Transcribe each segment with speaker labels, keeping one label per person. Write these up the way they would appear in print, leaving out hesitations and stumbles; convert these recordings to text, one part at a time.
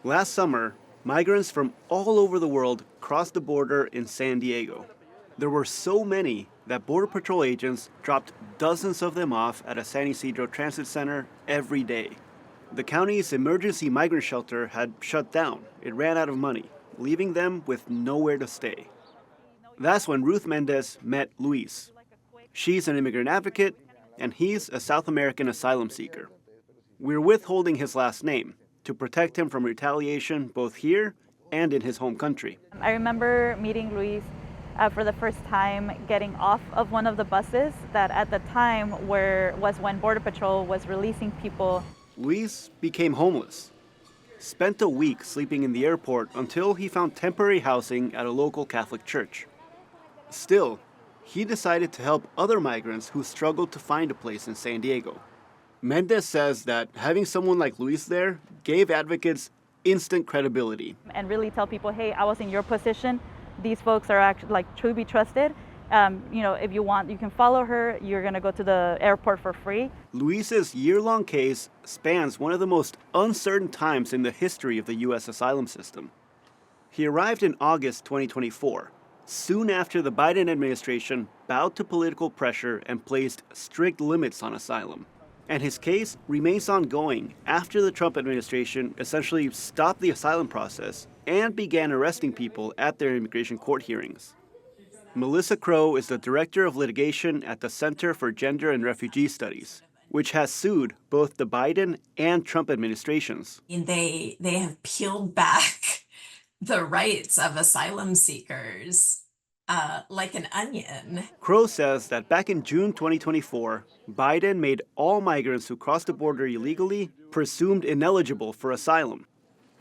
Speaker 1: Last summer, migrants from all over the world crossed the border in San Diego. There were so many that Border Patrol agents dropped dozens of them off at a San Ysidro transit center every day. The county's emergency migrant shelter had shut down. It ran out of money, leaving them with nowhere to stay. That's when Ruth Mendez met Luis. She's an immigrant advocate, and he's a South American asylum seeker. We're withholding his last name to protect him from retaliation both here and in his home country.
Speaker 2: I remember meeting Luis for the first time getting off of one of the buses that at the time was when Border Patrol was releasing people.
Speaker 1: Luis became homeless, spent a week sleeping in the airport until he found temporary housing at a local Catholic church. Still, he decided to help other migrants who struggled to find a place in San Diego. Mendez says that having someone like Luis there gave advocates instant credibility.
Speaker 2: And really tell people, hey, I was in your position. These folks are actually to be trusted. If you want, you can follow her. You're going to go to the airport for free.
Speaker 1: Luis's year-long case spans one of the most uncertain times in the history of the U.S. asylum system. He arrived in August 2024, soon after the Biden administration bowed to political pressure and placed strict limits on asylum. And his case remains ongoing after the Trump administration essentially stopped the asylum process and began arresting people at their immigration court hearings. Melissa Crow is the director of litigation at the Center for Gender and Refugee Studies, which has sued both the Biden and Trump administrations.
Speaker 3: They have peeled back the rights of asylum seekers like an onion.
Speaker 1: Crow says that back in June 2024, Biden made all migrants who crossed the border illegally presumed ineligible for asylum.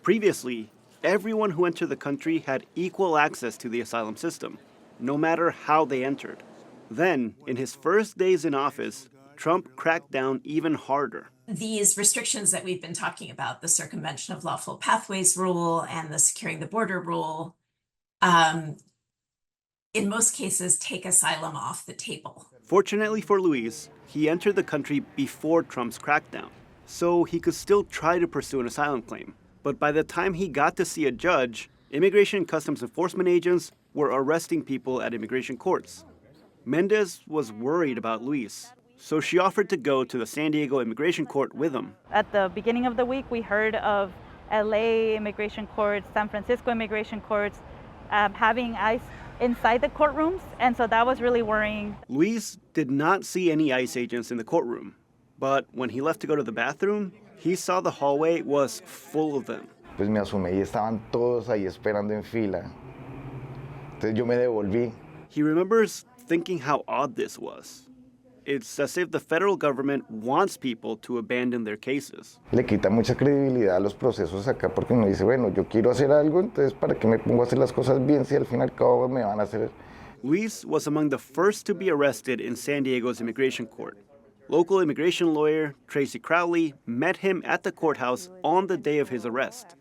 Speaker 1: Previously, everyone who entered the country had equal access to the asylum system, no matter how they entered. Then, in his first days in office, Trump cracked down even harder.
Speaker 3: These restrictions that we've been talking about, the circumvention of lawful pathways rule and the securing the border rule, in most cases take asylum off the table.
Speaker 1: Fortunately for Luis, he entered the country before Trump's crackdown, so he could still try to pursue an asylum claim. But by the time he got to see a judge, Immigration and Customs Enforcement agents were arresting people at immigration courts. Mendez was worried about Luis, so she offered to go to the San Diego Immigration Court with him.
Speaker 2: At the beginning of the week, we heard of LA immigration courts, San Francisco immigration courts having ICE inside the courtrooms, and so that was really worrying.
Speaker 1: Luis did not see any ICE agents in the courtroom, but when he left to go to the bathroom, he saw the hallway was full of them.
Speaker 4: Pues me asomé y estaban todos ahí esperando en fila. Entonces yo me devolví.
Speaker 1: He remembers thinking how odd this was. It's as if the federal government wants people to abandon their cases.
Speaker 4: Le quita mucha credibilidad a los procesos acá porque uno dice, bueno, yo quiero hacer algo, entonces ¿para qué me pongo a hacer las cosas bien si al fin y al cabo me van a hacer?
Speaker 1: Luis was among the first to be arrested in San Diego's immigration court. Local immigration lawyer Tracy Crowley met him at the courthouse on the day of his arrest.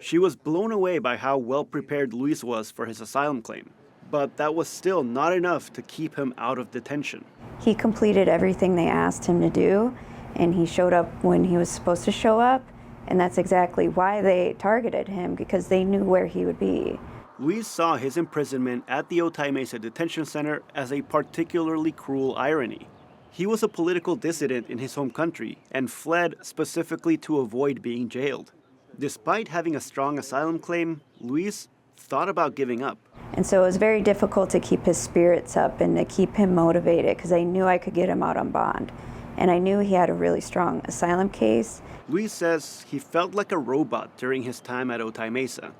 Speaker 1: She was blown away by how well prepared Luis was for his asylum claim. But that was still not enough to keep him out of detention.
Speaker 5: He completed everything they asked him to do, and he showed up when he was supposed to show up, and that's exactly why they targeted him, because they knew where he would be.
Speaker 1: Luis saw his imprisonment at the Otay Mesa Detention Center as a particularly cruel irony. He was a political dissident in his home country and fled specifically to avoid being jailed. Despite having a strong asylum claim, Luis thought about giving up.
Speaker 5: And so it was very difficult to keep his spirits up and to keep him motivated because I knew I could get him out on bond. And I knew he had a really strong asylum case.
Speaker 1: Luis says he felt like a robot during his time at Otay Mesa.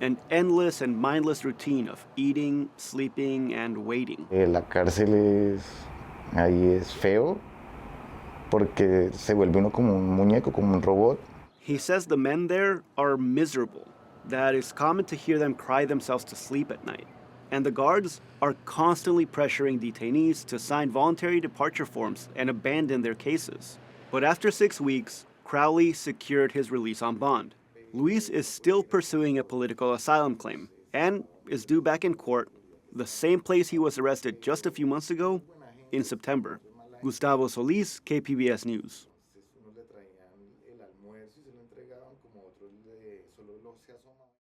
Speaker 1: An endless and mindless routine of eating, sleeping, and waiting.
Speaker 4: La cárcel ahí es feo porque se vuelve uno como un muñeco, como un robot.
Speaker 1: He says the men there are miserable, that it's common to hear them cry themselves to sleep at night. And the guards are constantly pressuring detainees to sign voluntary departure forms and abandon their cases. But after 6 weeks, Crowley secured his release on bond. Luis is still pursuing a political asylum claim and is due back in court, the same place he was arrested just a few months ago, in September. Gustavo Solis, KPBS News.
Speaker 4: solo lo se asomaba.